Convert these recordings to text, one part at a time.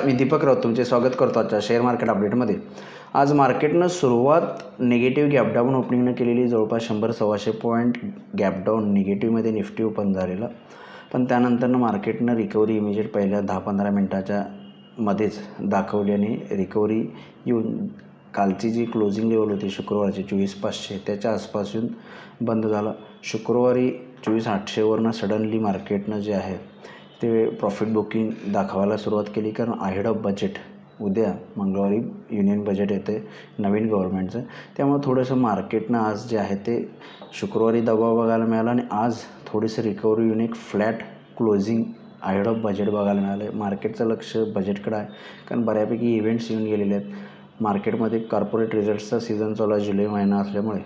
मी दीपक राऊत तुमचे स्वागत करतो आजच्या शेअर मार्केट अपडेटमध्ये। आज मार्केटनं सुरुवात निगेटिव्ह गॅपडाऊन ओपनिंगनं केलेली, जवळपास 100-125 पॉईंट गॅपडाऊन निगेटिव्हमध्ये निफ्टी ओपन झालेला, पण त्यानंतरनं मार्केटनं रिकव्हरी इमिजिएट पहिल्या 10-15 मिनटाच्या मध्येच दाखवली आणि रिकव्हरी येऊन कालची जी क्लोजिंग लेवल होती शुक्रवारची 24,500 त्याच्या आसपास येऊन बंद झाला। शुक्रवारी 24,800वरनं सडनली मार्केटनं जे आहे ते प्रॉफिट बुकिंग दाखवायला सुरुवात केली, कारण अहेड ऑफ बजेट उद्या मंगळवारी युनियन बजेट येते नवीन गव्हर्नमेंटचं। त्यामुळे थोडंसं मार्केटनं आज जे आहे ते शुक्रवारी दबाव बघायला मिळाला आणि आज थोडीसं रिकव्हरी येऊन एक flat closing ahead of budget बघायला मिळालं आहे। मार्केटचं लक्ष बजेटकडं आहे, कारण बऱ्यापैकी इव्हेंट्स येऊन गेलेले आहेत मार्केटमध्ये। कॉर्पोरेट रिझल्ट्सचा सीझन चालू आहे, जुलै महिना असल्यामुळे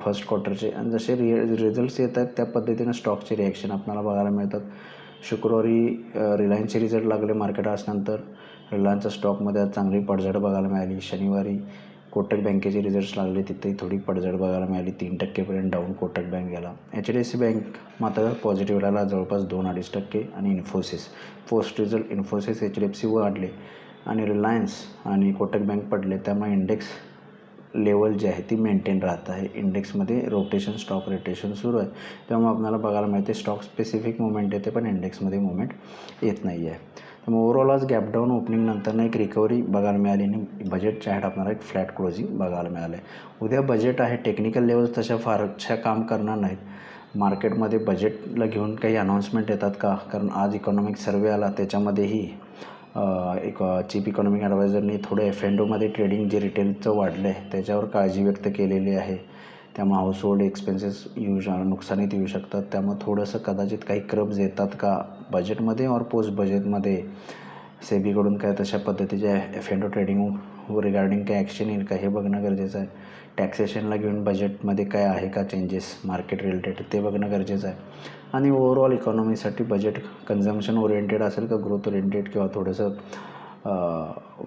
फर्स्ट क्वार्टरचे, आणि जसे रिझल्ट्स येत आहेत त्या पद्धतीनं स्टॉकचे रिॲक्शन आपल्याला बघायला मिळतात। शुक्रवारी रिलायन्सचे रिझल्ट लागले मार्केट असल्यानंतर रिलायन्सच्या स्टॉकमध्ये आज चांगली पडझड बघायला मिळाली। शनिवारी कोटक बँकेचे रिझल्ट्स लागले, तिथेही थोडी पडझड बघायला मिळाली, 3% डाऊन कोटक बँक गेला। HDFC बँक मात्र पॉझिटिव्ह राहिला, जवळपास 2-2.5%, आणि Infosys post result Infosys HDFC वाढले आणि रिलायन्स आणि कोटक बँक पडले। त्यामुळे इंडेक्स लेवल जी आहे ती मेंटेन राहत आहे। इंडेक्समध्ये रोटेशन, स्टॉक रोटेशन सुरू आहे, त्यामुळे आपल्याला बघायला मिळते स्टॉक स्पेसिफिक मुवमेंट येते, पण इंडेक्समध्ये मुवमेंट येत नाही आहे। त्यामुळे ओव्हरऑल आज गॅपडाऊन ओपनिंग नंतरनं एक रिकव्हरी बघायला मिळाली आणि बजेटच्या ॲड आपल्याला एक फ्लॅट क्लोजिंग बघायला मिळालं आहे। उद्या बजेट आहे, टेक्निकल लेवल्स तशा फारशा काम करणार नाहीत मार्केटमध्ये। बजेटला घेऊन काही अनाऊन्समेंट येतात का, कारण आज इकॉनॉमिक सर्वे आला, त्याच्यामध्येही एक चीफ इकॉनॉमिक ॲडवायझरनी थोडं F&Oमध्ये ट्रेडिंग जे रिटेलचं वाढलं आहे त्याच्यावर काळजी व्यक्त केलेली आहे। त्यामुळे हाऊसहोल्ड एक्सपेन्सेस नुकसानीत येऊ शकतात, त्यामुळे थोडंसं कदाचित काही क्रब्स येतात का बजेटमध्ये और पोस्ट बजेटमध्ये सेबीकडून काय तशा पद्धतीच्या F&O ट्रेडिंग रिगार्डिंग काय ॲक्शन येईल का हे बघणं गरजेचं आहे। टॅक्सेशनला घेऊन बजेटमध्ये काय आहे का चेंजेस मार्केट रिलेटेड ते बघणं गरजेचं आहे। आणि ओव्हरऑल इकॉनॉमीसाठी बजेट कन्झम्पशन ओरिएंटेड असेल का ग्रोथ ओरिएंटेड, किंवा थोडंसं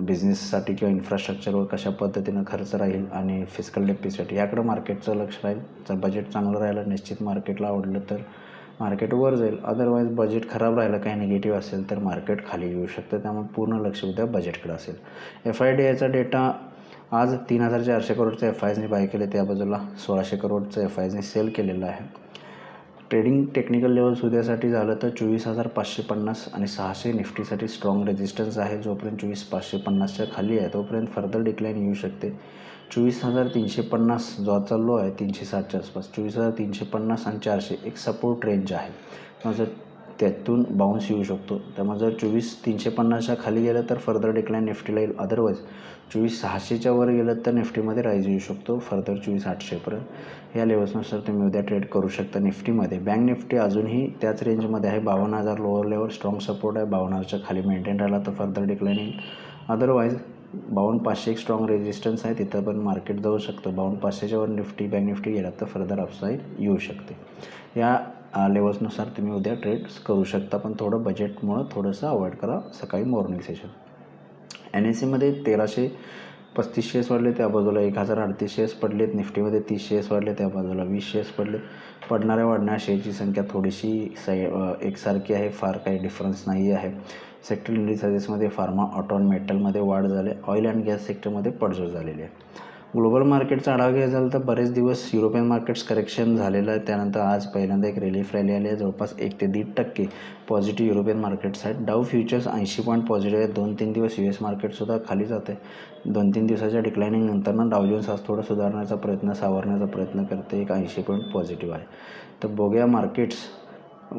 बिझनेससाठी किंवा इन्फ्रास्ट्रक्चरवर कशा पद्धतीनं खर्च राहील आणि फिस्कल डेफिसिट याकडं मार्केटचं लक्ष राहील। जर बजेट चांगलं राहिलं, निश्चित मार्केटला आवडलं तर मार्केट वर जाईल, अदरवाईज बजेट खराब राहिलं, काही निगेटिव्ह असेल तर मार्केट खाली येऊ शकतं। त्यामुळे पूर्ण लक्ष उद्या बजेटकडे असेल। FIDIचा डेटा आज 3,400 करोडचं FISने बाय केले, त्या बाजूला 1,600 करोडचं FISने सेल केलेलं आहे। ट्रेडिंग टेक्निकल लेवल्स उद्यासाठी झालं तर 24,550 आणि 600 निफ्टीसाठी स्ट्रॉंग रेजिस्टन्स आहे। जोपर्यंत 24,550च्या खाली आहे तोपर्यंत फर्दर डिक्लाईन येऊ शकते। 24,350 जो चाललो आहे 360च्या आसपास, 24,350 आणि 400 एक सपोर्ट रेंज आहे, मग जर त्यातून बाउन्स येऊ शकतो। त्यामुळे जर 24,350च्या खाली गेलं तर फर्दर डिक्लाईन निफ्टीला येईल, अदरवाईज 24,600च्या वर गेलं तर निफ्टीमध्ये राईज येऊ शकतो फर्दर 24,800पर्यंत। या लेवल्सनुसार तुम्ही उद्या ट्रेड करू शकता निफ्टीमध्ये। बँक निफ्टी अजूनही त्याच रेंजमध्ये आहे, 52,000 लोअर लेवल स्ट्रॉंग सपोर्ट आहे, 52,000च्या खाली मेंटेन राहिला तर फर्दर डिक्लाईन येईल, अदरवाईज 52,500 एक स्ट्रॉंग रेजिस्टन्स आहे, तिथं पण मार्केट जाऊ शकतं। 52,500च्या वर निफ्टी बँक निफ्टी गेला तर फर्दर अपसाईड येऊ शकते। या लेवल्सनुसार तुम्ही उद्या ट्रेड्स करू शकता, पण थोडं बजेटमुळं थोडंसं अवॉइड करा सकाळी मॉर्निंग सेशन। NSEमध्ये 1,335 शेअर्स वाढले, त्या बाजूला 1,038 शेअर्स पडलेत। निफ्टीमध्ये 30 शेअर्स वाढले, त्या बाजूला 20 शेअर्स पडले। पडणाऱ्या वाढणाऱ्या शेअरची संख्या थोडीशी एकसारखी आहे, फार काही डिफरन्स नाही आहे। सेक्टर इंडिसेसमध्ये फार्मा, ऑटो आणि मेटलमध्ये वाढ झाली, ऑइल अँड गॅस सेक्टरमध्ये पडझड झालेली आहे। ग्लोबल मार्केटचा आढावा घ्यायचा झाला तर बरेच दिवस युरोपियन मार्केट्स करेक्शन झालेलं आहे, त्यानंतर आज पहिल्यांदा एक रिलीफ रॅली आली आहे, जवळपास 1 ते 1.5% पॉझिटिव्ह युरोपियन मार्केट्स आहेत। डाऊ फ्युचर्स 80 पॉईंट पॉझिटिव्ह आहे। 2-3 दिवस US मार्केटसुद्धा खाली जाते। 2-3 दिवसाच्या डिक्लायनिंग नंतर डाऊ जोन्स आज थोडं सुधारण्याचा प्रयत्न, सावरण्याचा प्रयत्न करते, एक 80 पॉईंट पॉझिटिव्ह आहे। तर बघूया मार्केट्स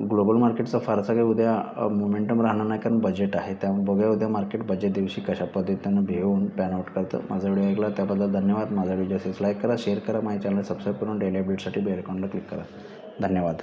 ग्लोबल मार्केटचा फारसा काही उद्या मोमेंटम राहणार नाही, कारण बजेट आहे, त्यामुळे बघूया उद्या मार्केट बजेट दिवशी कशा पद्धतीनं बिहेव होऊन पॅन आउट करतं। माझा व्हिडिओ ऐकला त्याबद्दल धन्यवाद। माझा व्हिडिओ असेल लाईक करा, शेअर करा, माझ्या चॅनल सबस्क्राईब करून डेली अपडेटसाठी बेल आयकॉनला क्लिक करा। धन्यवाद।